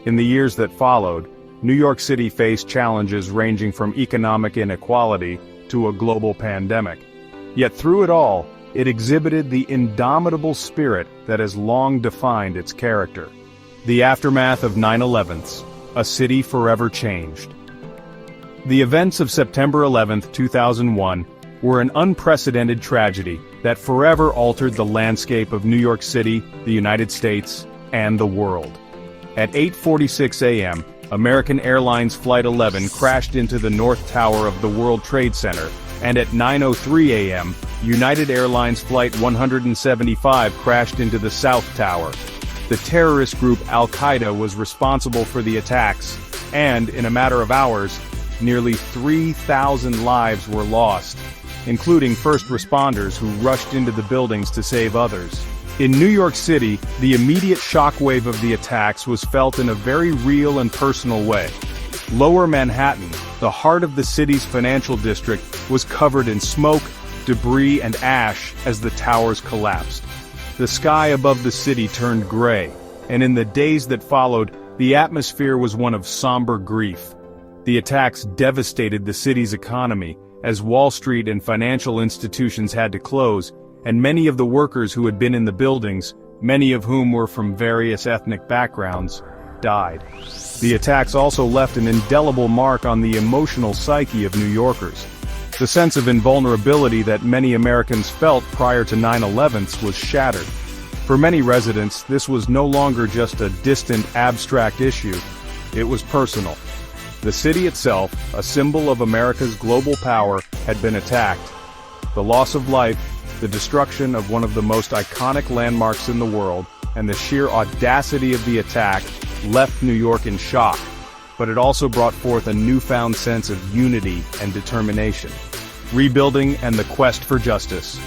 In the years that followed, New York City faced challenges ranging from economic inequality to a global pandemic. Yet through it all, it exhibited the indomitable spirit that has long defined its character. The aftermath of 9/11, a city forever changed. The events of September 11, 2001, were an unprecedented tragedy that forever altered the landscape of New York City, the United States, and the world. At 8:46 a.m., American Airlines Flight 11 crashed into the North Tower of the World Trade Center, and at 9:03 a.m., United Airlines Flight 175 crashed into the South Tower. The terrorist group Al-Qaeda was responsible for the attacks, and, in a matter of hours, nearly 3,000 lives were lost, including first responders who rushed into the buildings to save others. In New York City, the immediate shockwave of the attacks was felt in a very real and personal way. Lower Manhattan, the heart of the city's financial district, was covered in smoke, debris, and ash as the towers collapsed. The sky above the city turned gray, and in the days that followed, the atmosphere was one of somber grief. The attacks devastated the city's economy, as Wall Street and financial institutions had to close, and many of the workers who had been in the buildings, many of whom were from various ethnic backgrounds, died. The attacks also left an indelible mark on the emotional psyche of New Yorkers. The sense of invulnerability that many Americans felt prior to 9/11 was shattered. For many residents, this was no longer just a distant, abstract issue. It was personal. The city itself, a symbol of America's global power, had been attacked. The loss of life, the destruction of one of the most iconic landmarks in the world, and the sheer audacity of the attack left New York in shock. But it also brought forth a newfound sense of unity and determination. Rebuilding and the quest for justice.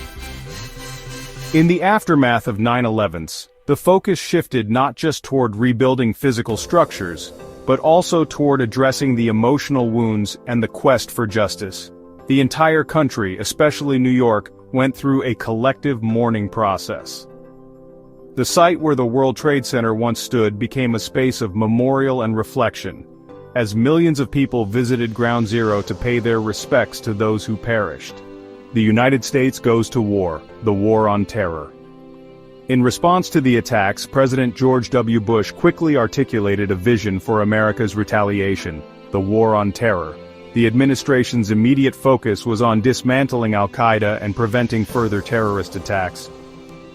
In the aftermath of 9/11s, the focus shifted not just toward rebuilding physical structures, but also toward addressing the emotional wounds and the quest for justice. The entire country, especially New York, went through a collective mourning process. The site where the World Trade Center once stood became a space of memorial and reflection, as millions of people visited Ground Zero to pay their respects to those who perished. The United States goes to war, the war on terror. In response to the attacks, President George W. Bush quickly articulated a vision for America's retaliation, the war on terror. The administration's immediate focus was on dismantling al-Qaeda and preventing further terrorist attacks.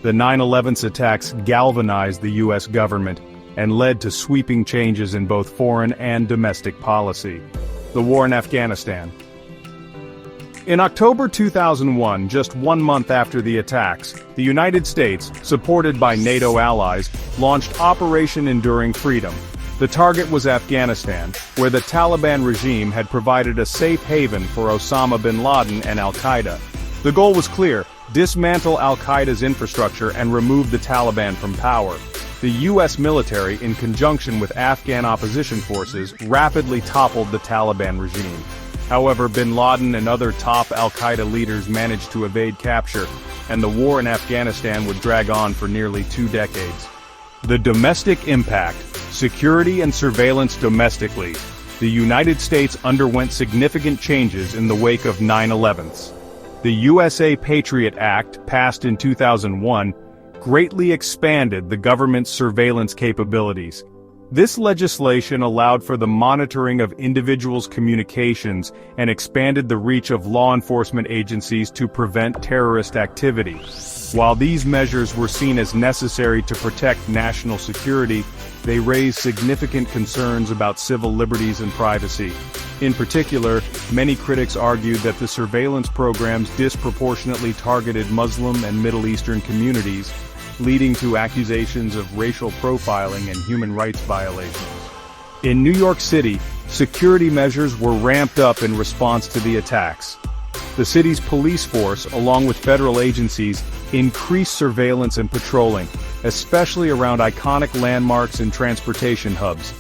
The 9/11 attacks galvanized the U.S. government and led to sweeping changes in both foreign and domestic policy. The war in Afghanistan. In October 2001, just 1 month after the attacks, the United States, supported by NATO allies, launched Operation Enduring Freedom. The target was Afghanistan, where the Taliban regime had provided a safe haven for Osama bin Laden and al-Qaeda. The goal was clear: dismantle al-Qaeda's infrastructure and remove the Taliban from power. The U.S. military, in conjunction with Afghan opposition forces, rapidly toppled the Taliban regime. However, bin Laden and other top al-Qaeda leaders managed to evade capture, and the war in Afghanistan would drag on for nearly 2 decades. The domestic impact, security and surveillance domestically. The United States underwent significant changes in the wake of 9/11s. The USA Patriot Act, passed in 2001, greatly expanded the government's surveillance capabilities. This legislation allowed for the monitoring of individuals' communications and expanded the reach of law enforcement agencies to prevent terrorist activity. While these measures were seen as necessary to protect national security, they raised significant concerns about civil liberties and privacy. In particular, many critics argued that the surveillance programs disproportionately targeted Muslim and Middle Eastern communities, leading to accusations of racial profiling and human rights violations. In New York City, security measures were ramped up in response to the attacks. The city's police force, along with federal agencies, increased surveillance and patrolling, especially around iconic landmarks and transportation hubs.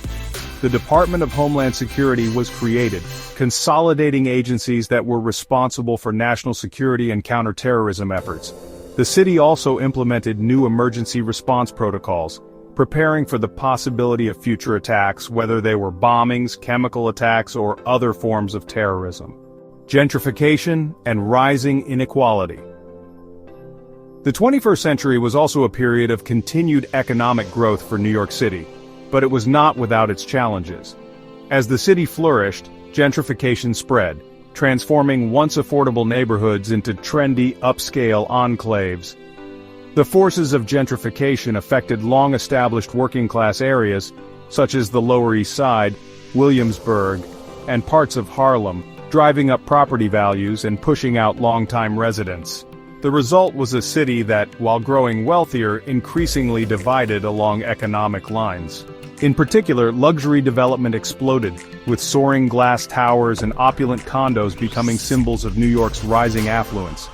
The Department of Homeland Security was created, consolidating agencies that were responsible for national security and counterterrorism efforts. The city also implemented new emergency response protocols, preparing for the possibility of future attacks, whether they were bombings, chemical attacks, or other forms of terrorism. Gentrification and rising inequality. The 21st century was also a period of continued economic growth for New York City, but it was not without its challenges. As the city flourished, gentrification spread, transforming once affordable neighborhoods into trendy, upscale enclaves. The forces of gentrification affected long-established working-class areas, such as the Lower East Side, Williamsburg, and parts of Harlem, driving up property values and pushing out longtime residents. The result was a city that, while growing wealthier, increasingly divided along economic lines. In particular, luxury development exploded, with soaring glass towers and opulent condos becoming symbols of New York's rising affluence.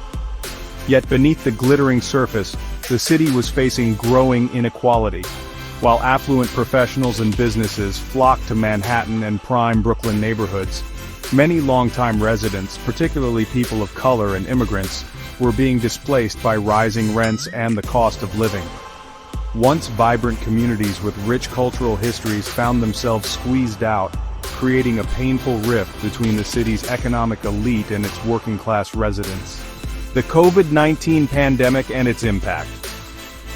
Yet beneath the glittering surface, the city was facing growing inequality. While affluent professionals and businesses flocked to Manhattan and prime Brooklyn neighborhoods, many longtime residents, particularly people of color and immigrants, were being displaced by rising rents and the cost of living. Once vibrant communities with rich cultural histories found themselves squeezed out, creating a painful rift between the city's economic elite and its working-class residents. The COVID-19 pandemic and its impact.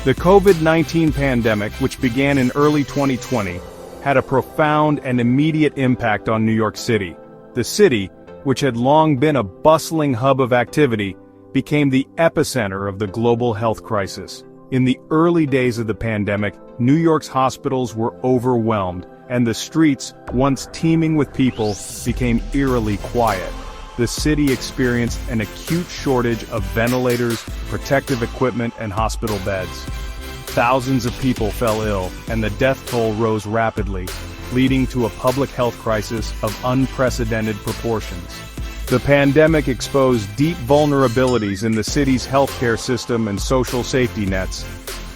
The COVID-19 pandemic, which began in early 2020, had a profound and immediate impact on New York City. The city, which had long been a bustling hub of activity, became the epicenter of the global health crisis. In the early days of the pandemic, New York's hospitals were overwhelmed, and the streets, once teeming with people, became eerily quiet. The city experienced an acute shortage of ventilators, protective equipment, and hospital beds. Thousands of people fell ill, and the death toll rose rapidly, leading to a public health crisis of unprecedented proportions. The pandemic exposed deep vulnerabilities in the city's healthcare system and social safety nets.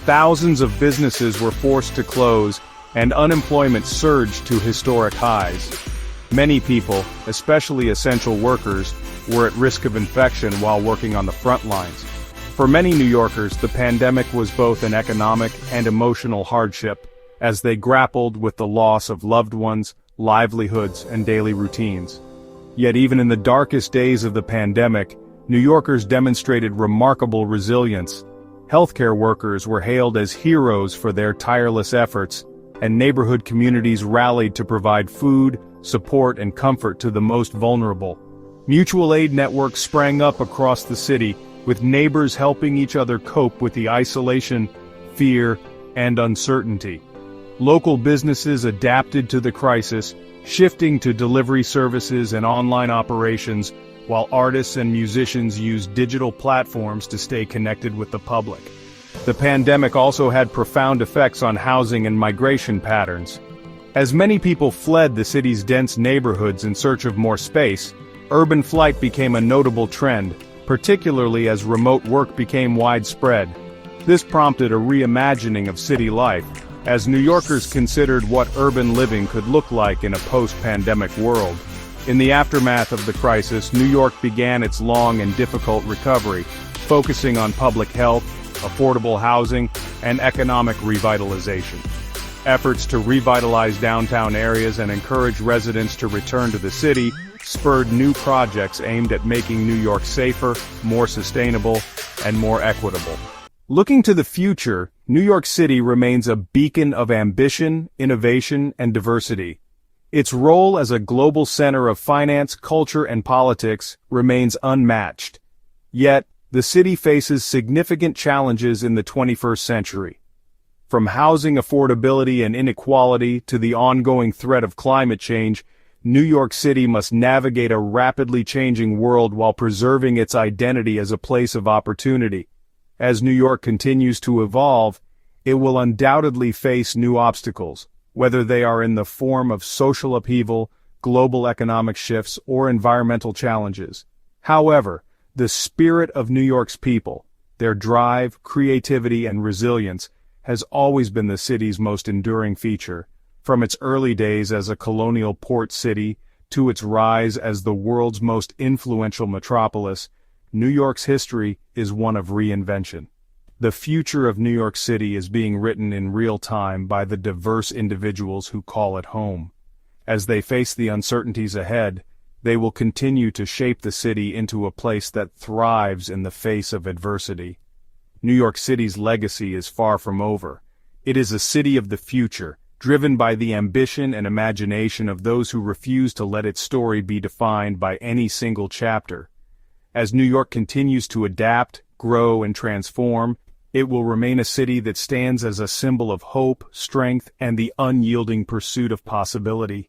Thousands of businesses were forced to close, and unemployment surged to historic highs. Many people, especially essential workers, were at risk of infection while working on the front lines. For many New Yorkers, the pandemic was both an economic and emotional hardship, as they grappled with the loss of loved ones, livelihoods, and daily routines. Yet even in the darkest days of the pandemic, New Yorkers demonstrated remarkable resilience. Healthcare workers were hailed as heroes for their tireless efforts, and neighborhood communities rallied to provide food, support, and comfort to the most vulnerable. Mutual aid networks sprang up across the city, with neighbors helping each other cope with the isolation, fear, and uncertainty. Local businesses adapted to the crisis, shifting to delivery services and online operations, while artists and musicians used digital platforms to stay connected with the public. The pandemic also had profound effects on housing and migration patterns. As many people fled the city's dense neighborhoods in search of more space, urban flight became a notable trend, particularly as remote work became widespread. This prompted a reimagining of city life, as New Yorkers considered what urban living could look like in a post-pandemic world. In the aftermath of the crisis, New York began its long and difficult recovery, focusing on public health, affordable housing, and economic revitalization. Efforts to revitalize downtown areas and encourage residents to return to the city spurred new projects aimed at making New York safer, more sustainable, and more equitable. Looking to the future, New York City remains a beacon of ambition, innovation, and diversity. Its role as a global center of finance, culture, and politics remains unmatched. Yet, the city faces significant challenges in the 21st century. From housing affordability and inequality to the ongoing threat of climate change, New York City must navigate a rapidly changing world while preserving its identity as a place of opportunity. As New York continues to evolve, it will undoubtedly face new obstacles, whether they are in the form of social upheaval, global economic shifts, or environmental challenges. However, the spirit of New York's people, their drive, creativity, and resilience, has always been the city's most enduring feature. From its early days as a colonial port city to its rise as the world's most influential metropolis, New York's history is one of reinvention. The future of New York City is being written in real time by the diverse individuals who call it home. As they face the uncertainties ahead, they will continue to shape the city into a place that thrives in the face of adversity. New York City's legacy is far from over. It is a city of the future, driven by the ambition and imagination of those who refuse to let its story be defined by any single chapter. As New York continues to adapt, grow, and transform, it will remain a city that stands as a symbol of hope, strength, and the unyielding pursuit of possibility.